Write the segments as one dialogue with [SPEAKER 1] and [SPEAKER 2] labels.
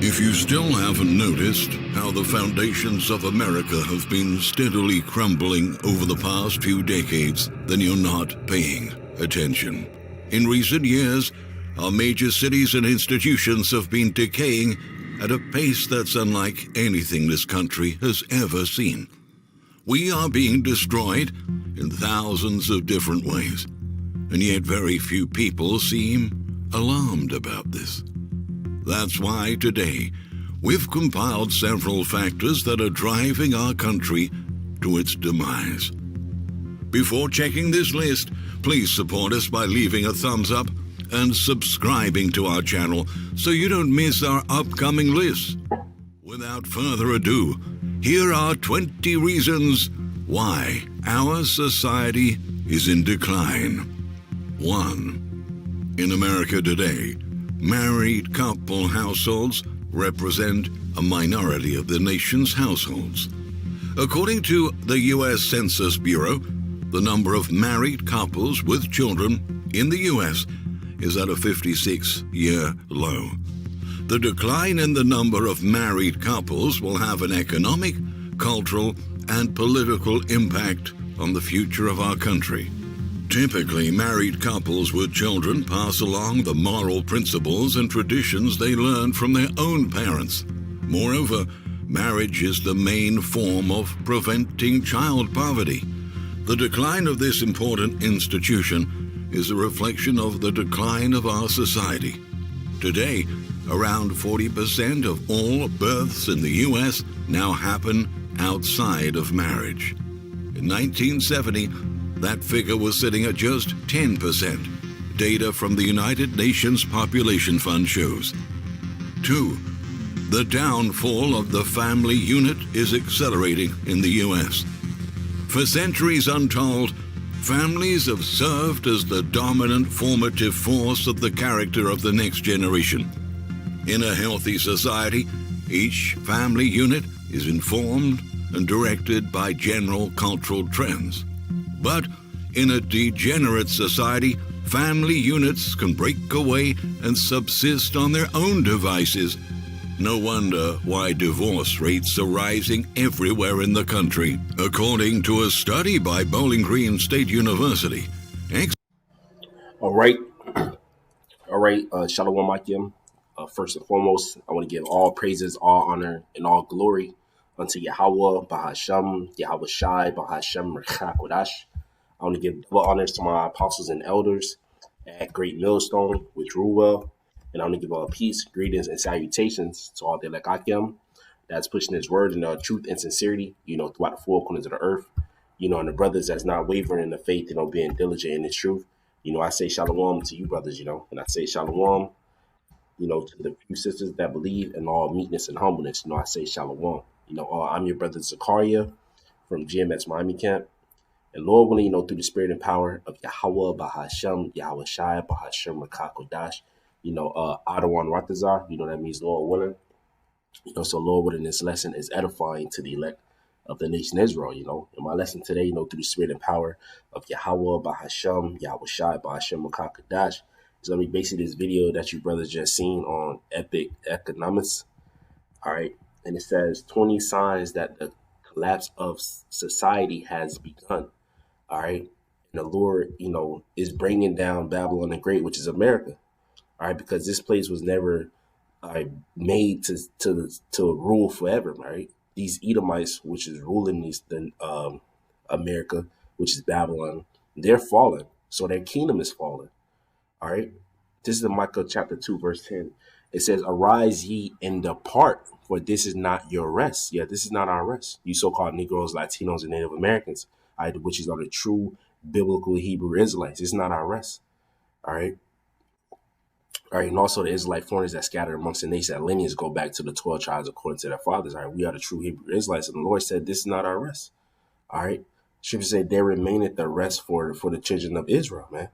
[SPEAKER 1] If you still haven't noticed how the foundations of America have been steadily crumbling over the past few decades, then you're not paying attention. In recent years, our major cities and institutions have been decaying at a pace that's unlike anything this country has ever seen. We are being destroyed in thousands of different ways, and yet very few people seem alarmed about this. That's why today, we've compiled several factors that are driving our country to its demise. Before checking this list, please support us by leaving a thumbs up and subscribing to our channel so you don't miss our upcoming lists. Without further ado, here are 20 reasons why our society is in decline. 1. In America today, married couple households represent a minority of the nation's households. According to the U.S. Census Bureau, the number of married couples with children in the U.S. is at a 56-year low. The decline in the number of married couples will have an economic, cultural, and political impact on the future of our country. Typically, married couples with children pass along the moral principles and traditions they learned from their own parents. Moreover, marriage is the main form of preventing child poverty. The decline of this important institution is a reflection of the decline of our society. Today, around 40% of all births in the U.S. now happen outside of marriage. In 1970, that figure was sitting at just 10%. Data from the United Nations Population Fund shows. 2. The downfall of the family unit is accelerating in the U.S. For centuries untold, families have served as the dominant formative force of the character of the next generation. In a healthy society, each family unit is informed and directed by general cultural trends. But in a degenerate society, family units can break away and subsist on their own devices. No wonder why divorce rates are rising everywhere in the country, according to a study by Bowling Green State University.
[SPEAKER 2] All right. Shalom Akim. First and foremost, I want to give all praises, all honor, and all glory unto Yahweh, Bahashem, Yahweh Shai, Bahashem, Rechakodash. I want to give double honors to my apostles and elders at Great Millstone with Ruwell. And I want to give all peace, greetings, and salutations to all the Lekakim that's pushing his word in truth and sincerity, throughout the four corners of the earth, and the brothers that's not wavering in the faith, being diligent in the truth. I say shalom to you brothers, and I say shalom, to the few sisters that believe in all meekness and humbleness. I say shalom. I'm your brother Zakaria from GMX Miami Camp. And Lord willing, through the spirit and power of Yahweh, Bahashem, Yahweh Shai, Bahashem, Rakakodash, Adawan Ratazar, that means Lord willing. So Lord willing, this lesson is edifying to the elect of the nation Israel, And my lesson today, through the spirit and power of Yahweh, Bahashem, Yahweh Shai, Bahashem, Rakakodash, is going to be basically this video that you brothers just seen on Epic Economics. All right. And it says 20 signs that the collapse of society has begun. All right. And the Lord, is bringing down Babylon the Great, which is America. All right. Because this place was never made to rule forever. Right. These Edomites, which is ruling America, which is Babylon, they're fallen. So their kingdom is fallen. All right. This is in Micah chapter 2, verse 10. It says, arise ye and depart, for this is not your rest. Yeah, this is not our rest. You so-called Negroes, Latinos, and Native Americans, all right, which is are the true biblical Hebrew Israelites. It's not our rest. All right. All right. And also the Israelite foreigners that scattered amongst the nations, that lineage go back to the 12 tribes according to their fathers. All right. We are the true Hebrew Israelites. And the Lord said, this is not our rest. All right. Scripture said there remaineth the rest for the children of Israel, man.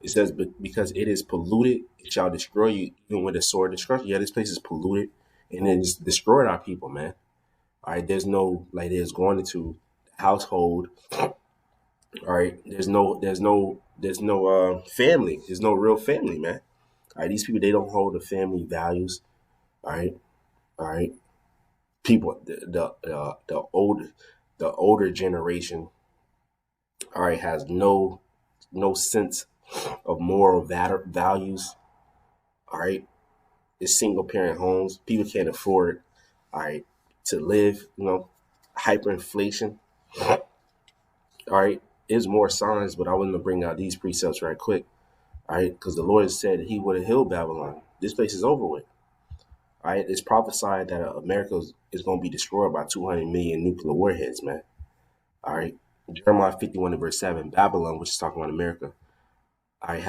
[SPEAKER 2] It says, because it is polluted, it shall destroy you, even with a sword destruction. Yeah, this place is polluted, and then it's destroyed our people, man. All right, there's no, there's going into the household. All right, there's no family. There's no real family, man. All right, these people, they don't hold the family values. All right, All right, people, the older generation, all right, has no sense of moral values. All right, it's single parent homes. People can't afford, all right, to live. Hyperinflation. All right, there's more signs, but I want to bring out these precepts right quick. All right, because the Lord said He would have healed Babylon. This place is over with. All right, it's prophesied that America is going to be destroyed by 200 million nuclear warheads, man. All right, Jeremiah 51 and verse 7, Babylon, which is talking about America, all right,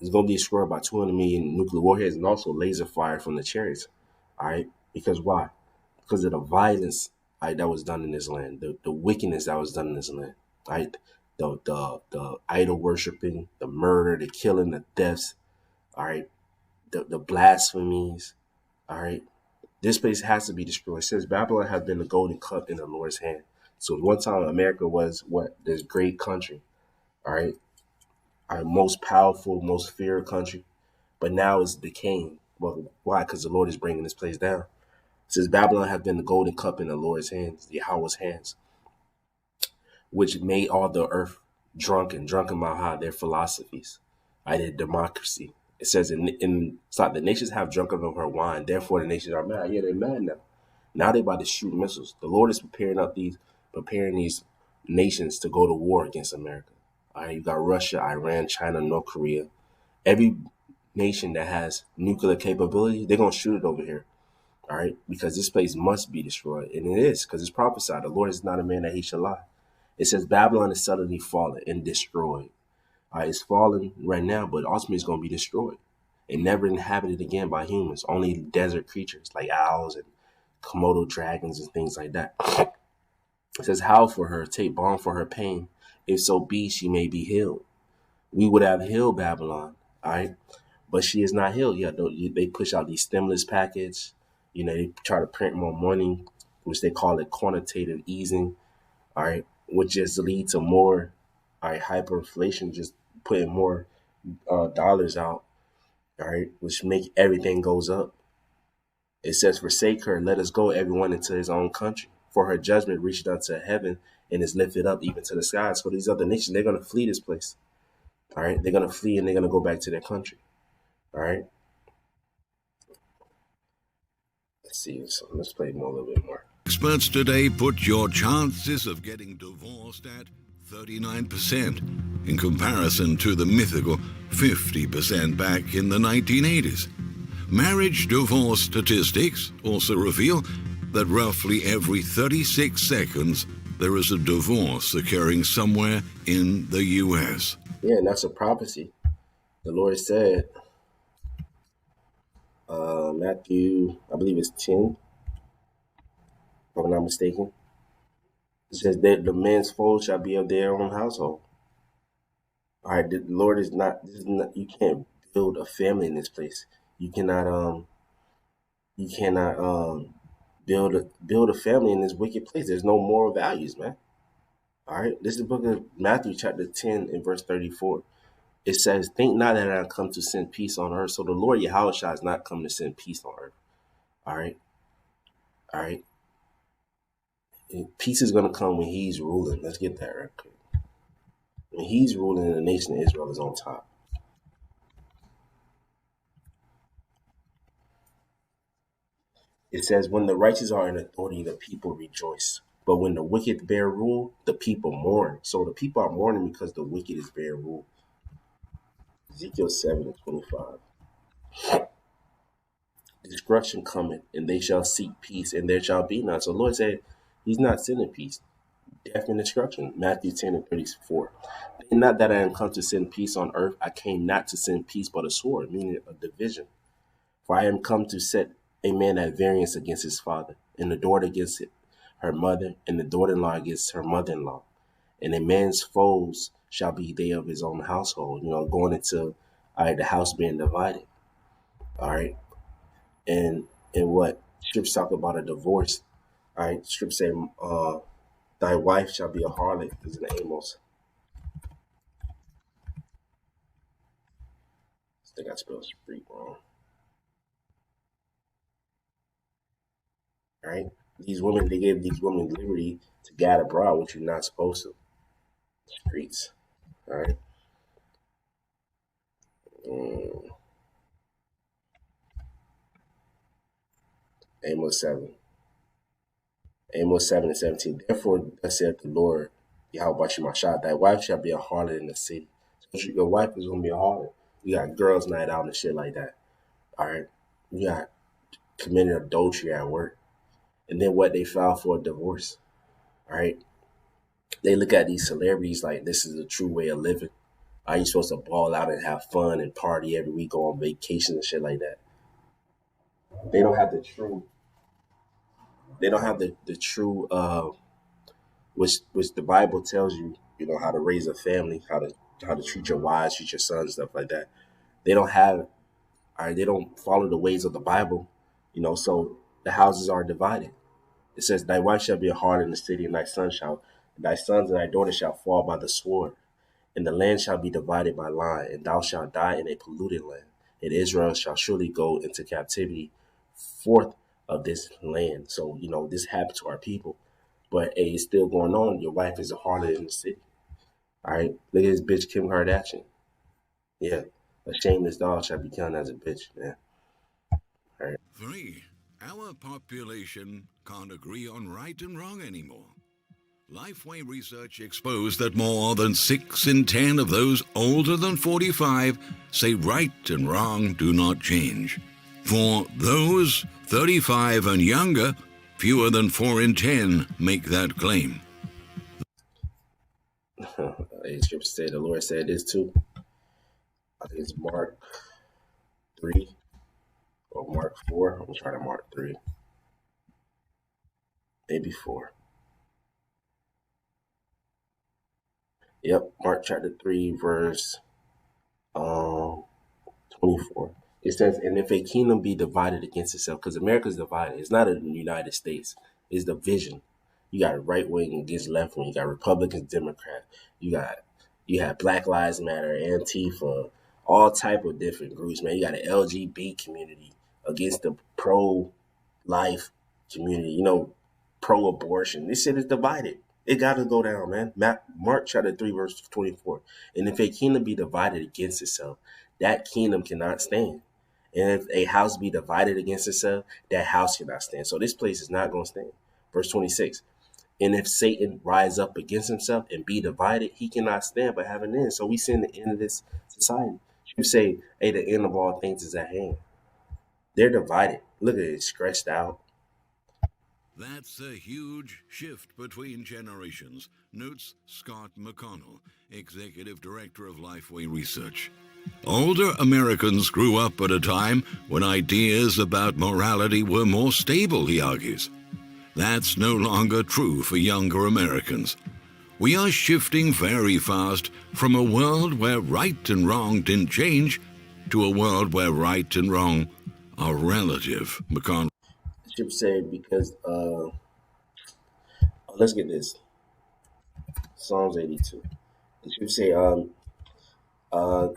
[SPEAKER 2] is going to be destroyed by 200 million nuclear warheads and also laser fire from the chariots. All right, because why? Because of the violence, all right, that was done in this land, the wickedness that was done in this land. All right, the idol worshiping, the murder, the killing, the deaths. All right, the blasphemies. All right, this place has to be destroyed. Since Babylon has been the golden cup in the Lord's hand. So one time America was what? This great country. All right, our most powerful, most feared country. But now it's decaying. Well, why? Because the Lord is bringing this place down. Since Babylon has been the golden cup in the Lord's hands, Yahweh's hands, which made all the earth drunken by their philosophies, right? Their democracy. It says it's like the nations have drunken of her wine, therefore the nations are mad. Yeah, they're mad now. Now they're about to shoot missiles. The Lord is preparing these nations to go to war against America. All right, you got Russia, Iran, China, North Korea. Every nation that has nuclear capability, they're gonna shoot it over here. All right, because this place must be destroyed, and it is because it's prophesied. The Lord is not a man that He shall lie. It says Babylon is suddenly fallen and destroyed. All right, it's fallen right now, but ultimately it's gonna be destroyed and never inhabited again by humans. Only desert creatures like owls and Komodo dragons and things like that. It says, howl for her, take balm for her pain. If so be she may be healed. We would have healed Babylon, all right? But she is not healed yet. They push out these stimulus package. They try to print more money, which they call it quantitative easing, all right? Which just lead to more, all right, hyperinflation, just putting more dollars out, all right, which make everything goes up. It says, forsake her, let us go everyone into his own country. For her judgment reached unto heaven and is lifted up even to the skies. So these other nations, they're going to flee this place. All right. They're going to flee and they're going to go back to their country. All right. Let's see. So let's play more a little bit more.
[SPEAKER 1] Experts today put your chances of getting divorced at 39% in comparison to the mythical 50% back in the 1980s. Marriage divorce statistics also reveal that roughly every 36 seconds there is a divorce occurring somewhere in the U.S.
[SPEAKER 2] Yeah, and that's a prophecy. The Lord said, Matthew, I believe it's 10, if I'm not mistaken. It says that the man's fold shall be of their own household. All right, the Lord is not, you can't build a family in this place. You cannot build a family in this wicked place. There's no moral values, man. All right, this is the book of Matthew, chapter 10, and verse 34. It says, think not that I have come to send peace on earth. So the Lord Yahweh has not come to send peace on earth. All right. All right. And peace is going to come when He's ruling. Let's get that right quick. When He's ruling and the nation of Israel is on top. It says, when the righteous are in authority, the people rejoice. But when the wicked bear rule, the people mourn. So the people are mourning because the wicked is bear rule. Ezekiel 7 and 25. Destruction cometh, and they shall seek peace, and there shall be none. So the Lord said He's not sending peace. Death and destruction. Matthew 10 and 34. Think not that I am come to send peace on earth. I came not to send peace, but a sword, meaning a division. For I am come to set a man at variance against his father, and the daughter against her mother, and the daughter-in-law against her mother-in-law. And a man's foes shall be they of his own household. Going into the house being divided. All right. And what scripture talk about a divorce. All right. Scripture say, thy wife shall be a harlot, is in Amos. I think I spelled street wrong. right? These women, they gave these women liberty to gad abroad, which you're not supposed to. Streets, all right? Mm, Amos 7. Amos 7 and 17. Therefore, thus saith the Lord, Yahweh Shemashah, thy wife shall be a harlot in the city. So your wife is going to be a harlot. You got girls' night out and shit like that. All right? You got committing adultery at work. And then what, they file for a divorce. All right? They look at these celebrities like this is a true way of living. Are you supposed to ball out and have fun and party every week, go on vacation and shit like that? They don't have the true. They don't have the true, which the Bible tells you, you know, how to raise a family, how to treat your wives, treat your sons, stuff like that. They don't have, all right. They don't follow the ways of the Bible, you know. So the houses are divided. It says, "Thy wife shall be a harlot in the city, and thy sons and thy daughters shall fall by the sword. And the land shall be divided by line, and thou shalt die in a polluted land. And Israel shall surely go into captivity forth of this land." So, you know, this happened to our people. But hey, it's still going on. Your wife is a harlot in the city. All right. Look at this bitch Kim Kardashian. Yeah. A shameless dog shall be counted as a bitch, man. All right.
[SPEAKER 1] 3. Our population can't agree on right and wrong anymore. Lifeway research exposed that more than 6 in 10 of those older than 45 say right and wrong do not change. For those 35 and younger, fewer than 4 in 10 make that claim.
[SPEAKER 2] Scripture said, the Lord said this too. I think it's Mark 3 or Mark 4. I'm going to try to Mark 3. Maybe 4. Yep, Mark chapter 3, verse 24. It says, "And if a kingdom be divided against itself," because America's divided. It's not in the United States. It's division. You got right wing against left wing. You got Republicans, Democrats. You have Black Lives Matter, Antifa, all type of different groups, man. You got an LGBT community against the pro-life community. You know, pro-abortion. This shit is divided. It got to go down, man. Mark chapter 3, verse 24. "And if a kingdom be divided against itself, that kingdom cannot stand. And if a house be divided against itself, that house cannot stand." So this place is not going to stand. Verse 26. "And if Satan rise up against himself and be divided, he cannot stand but have an end." So we see the end of this society. You say, hey, the end of all things is at hand. They're divided. Look at it, stretched out.
[SPEAKER 1] That's a huge shift between generations, notes Scott McConnell, Executive Director of Lifeway Research. Older Americans grew up at a time when ideas about morality were more stable, he argues. That's no longer true for younger Americans. We are shifting very fast from a world where right and wrong didn't change to a world where right and wrong are relative, McConnell.
[SPEAKER 2] Chip said because let's get this. Psalms 82. The Chip say,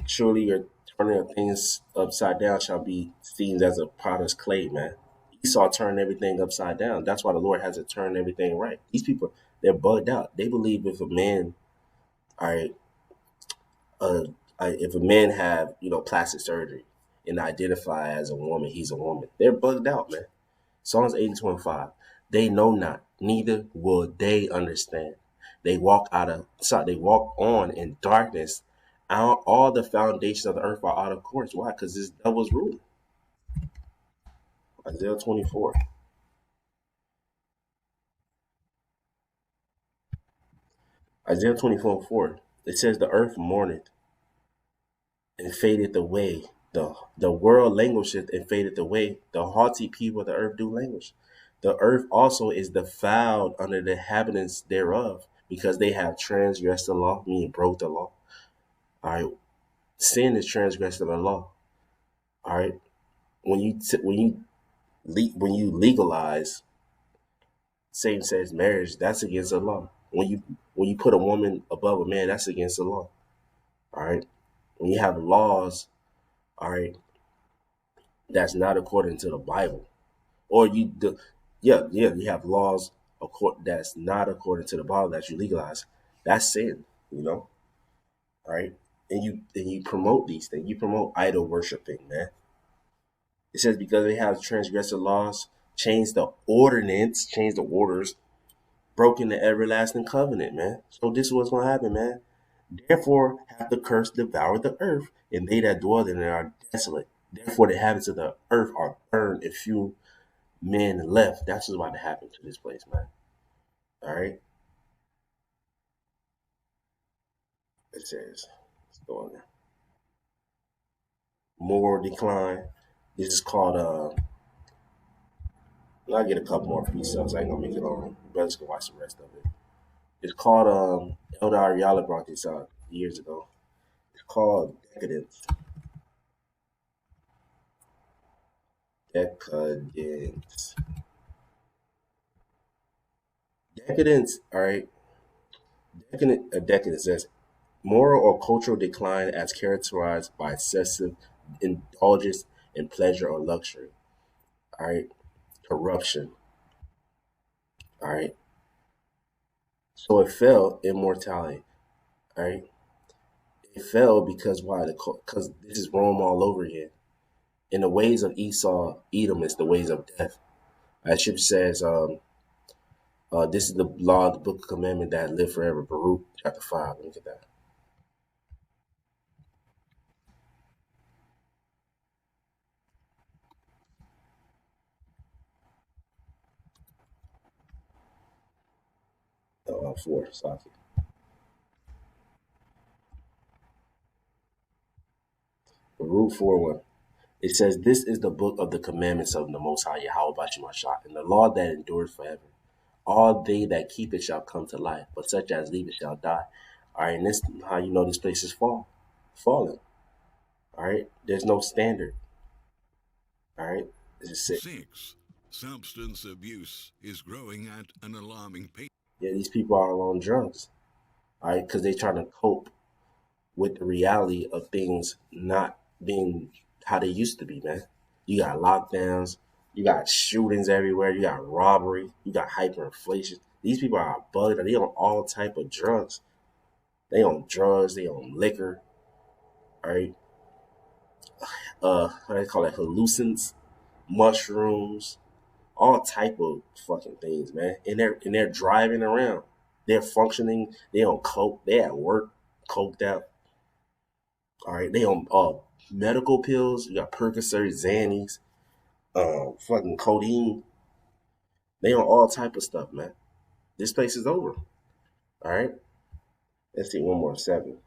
[SPEAKER 2] "Surely your turning of things upside down shall be seen as a potter's clay," man. Esau turned everything upside down. That's why the Lord has to turn everything right. These people, they're bugged out. They believe if a man, all right, if a man have, you know, plastic surgery and identify as a woman, he's a woman. They're bugged out, man. Psalms 80:25. "They know not, neither will they understand. They walk on in darkness. All the foundations of the earth are out of course." Why? Because this devil's ruling. Isaiah 24. Isaiah 24:4. It says, "The earth mourneth and fadeth away. The world languisheth and fadeth away. The haughty people of the earth do languish. The earth also is defiled under the inhabitants thereof, because they have transgressed the law," meaning broke the law. All right. Sin is transgressing the law. All right. When you legalize same-sex marriage, that's against the law. When you put a woman above a man, that's against the law. All right. When you have laws, all right, that's not according to the Bible, or you yeah, you have laws that's not according to the Bible that you legalize. That's sin, you know, right? And you promote these things. You promote idol worshiping, man. It says because they have transgressed the laws, changed the orders, broken the everlasting covenant, man. So this is what's gonna happen, man. Therefore hath the curse devoured the earth, and they that dwell in it are desolate. Therefore the habits of the earth are burned, and few men left. That's what's about to happen to this place, man. All right. It says, let's go on there. Moral decline. This is called I'll get a couple more precepts. I ain't gonna make it long. You better go watch the rest of it. It's called Elder Ariala brought this out years ago. It's called decadence. Decadence. Decadence, all right. Decadence says moral or cultural decline as characterized by excessive indulgence in pleasure or luxury. All right. Corruption. All right. So it fell immortality. All right. It fell because why? Because this is Rome all over again. In the ways of Esau, Edom is the ways of death. As Scripture says, this is the law, the book of commandment that live forever. Baruch chapter 5. Look at that. Oh, 4. Sorry. Baruch 4:1. It says, "This is the book of the commandments of the Most High Yahweh Bashimashah, and the law that endures forever. All they that keep it shall come to life, but such as leave it shall die." All right, and this how you know this place is falling. All right, there's no standard. All right, this is sick.
[SPEAKER 1] 6. Substance abuse is growing at an alarming pace.
[SPEAKER 2] Yeah, these people are on drugs. All right, because they're trying to cope with the reality of things not being how they used to be, man. You got lockdowns, you got shootings everywhere, you got robbery, you got hyperinflation. These people are bugged. They on all type of drugs. They on drugs, they on liquor, right? How they call it, hallucins, mushrooms, all type of fucking things, man. And they're driving around. They're functioning. They on coke. They at work, coked out. All right, they on medical pills. You got Percocet, Xannies, fucking codeine. They on all type of stuff, man. This place is over. All right. Let's see one more 7.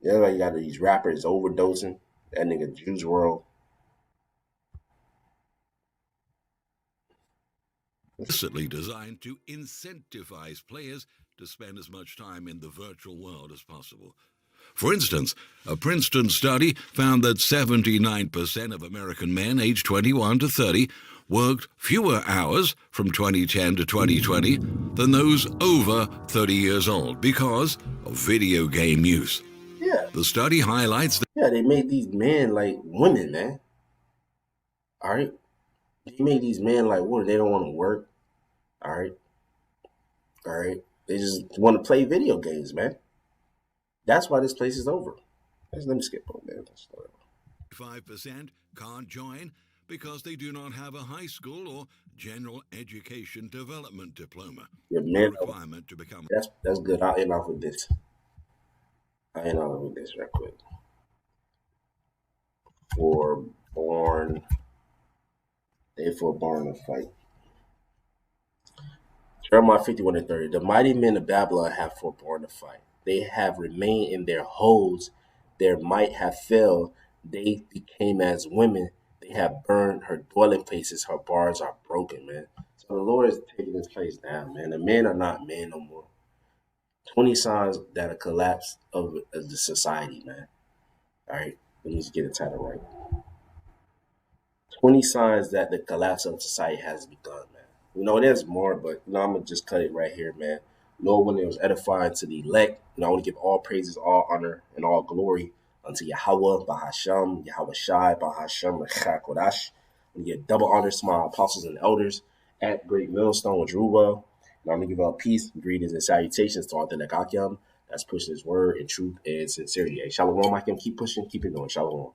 [SPEAKER 2] Yeah, like you got these rappers overdosing. That nigga Juice WRLD.
[SPEAKER 1] Explicitly designed to incentivize players to spend as much time in the virtual world as possible. For instance, a Princeton study found that 79% of American men aged 21 to 30 worked fewer hours from 2010 to 2020 than those over 30 years old because of video game use.
[SPEAKER 2] Yeah,
[SPEAKER 1] The study highlights that
[SPEAKER 2] yeah. They made these men like women, man. All right. They made these men like women. They don't want to work. All right. All right. They just want to play video games, man. That's why this place is over. Let me skip on that.
[SPEAKER 1] 5% can't join because they do not have a high school or general education development diploma.
[SPEAKER 2] Yeah,
[SPEAKER 1] A
[SPEAKER 2] man.
[SPEAKER 1] requirement to become
[SPEAKER 2] That's good. I'll end off with this. Right quick. For born to fight. Jeremiah 51:30. The mighty men of Babylon have forborne to fight. They have remained in their holes. Their might have failed. They became as women. They have burned her dwelling places. Her bars are broken, man. So the Lord is taking this place down, man. The men are not men no more. 20 signs that a collapse of the society, man. All right. Let me just get the title right. 20 signs that the collapse of society has begun, man. There's more, but I'm gonna just cut it right here, man. Lord, when it was edifying to the elect, I want to give all praises, all honor, and all glory unto Yahweh, Bahasham, Yahweh Shai, Bahasham, Rechakodash. I'm gonna give double honors to my apostles and elders at Great Millstone with Jerubal. And I'm gonna give out peace, greetings, and salutations to all the Negakim that's pushing his word in truth and sincerity. Hey, Shalom, I can keep pushing, keep it going. Shalom.